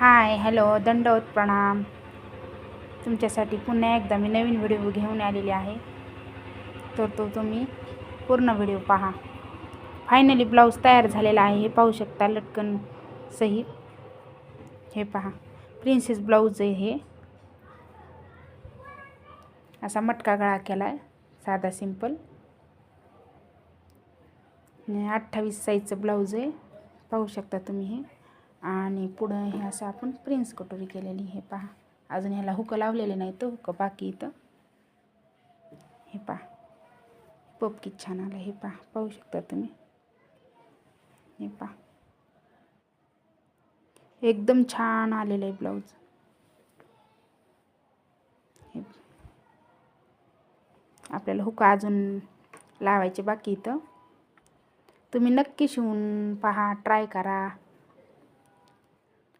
Hi hello दंडवत प्रणाम. तुमच्यासाठी पुन्हा एकदा मी नवीन व्हिडिओ घेऊन आलेली आहे, तर तो तुम्ही पूर्ण व्हिडिओ पहा. फायनली ब्लाऊज तयार झालेला आहे. हे पाहू शकता लटकन सहित. हे पहा, प्रिन्सेस ब्लाऊज आहे. हे असा मटका गळा केला आहे, साधा सिंपल. 28 साईजचं ब्लाऊज आहे, पाहू शकता तुम्ही. हे आणि पुढं हे असं आपण प्रिन्स कटोरी केलेली. हे पहा, अजून ह्याला हुक लावलेले नाही, तो हुक बाकी इथं. हे पहा, पप किती छान आलं. हे पहा, पाहू शकता तुम्ही. हे पहा, एकदम छान आलेलं आहे ब्लाऊज. हे आपल्याला हुक अजून लावायचे बाकी इथं. तुम्ही नक्की शिवून पहा, ट्राय करा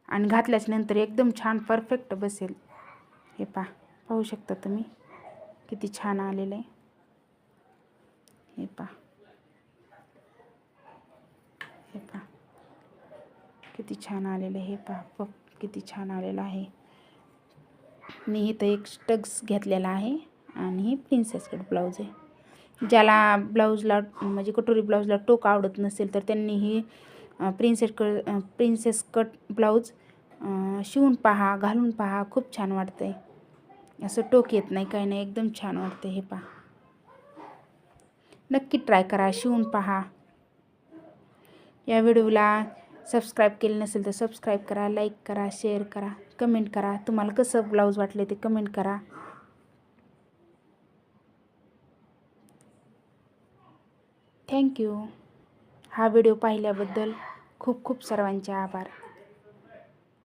आणि घातल्याच्या नंतर एकदम छान परफेक्ट बसेल. हे पहा, पाहू शकता तुम्ही किती छान आलेलं आहे. हे पहा, हे पहा किती छान आलेलं आहे. हे पहा, पप किती छान आलेलं आहे. मी इथं एक स्टग्स घेतलेला आहे आणि ही प्रिन्सेस कट ब्लाऊज आहे. ज्याला ब्लाऊजला म्हणजे कटोरी ब्लाऊजला टोक आवडत नसेल तर त्यांनी ही प्रिन्सेस कट ब्लाऊज शिवून पहा, घालून पहा. खूप छान वाटतंय. असं टोक येत नाही, काही नाही, एकदम छान वाटते. हे पहा, नक्की ट्राय करा, शिवून पहा. या व्हिडिओला सबस्क्राईब केलं नसेल तर सबस्क्राईब करा, लाईक करा, शेअर करा, कमेंट करा. तुम्हाला कसं ब्लाऊज वाटले ते कमेंट करा. थँक्यू. हा व्हिडिओ पाहिल्याबद्दल खूप खूप सर्वांचे आभार.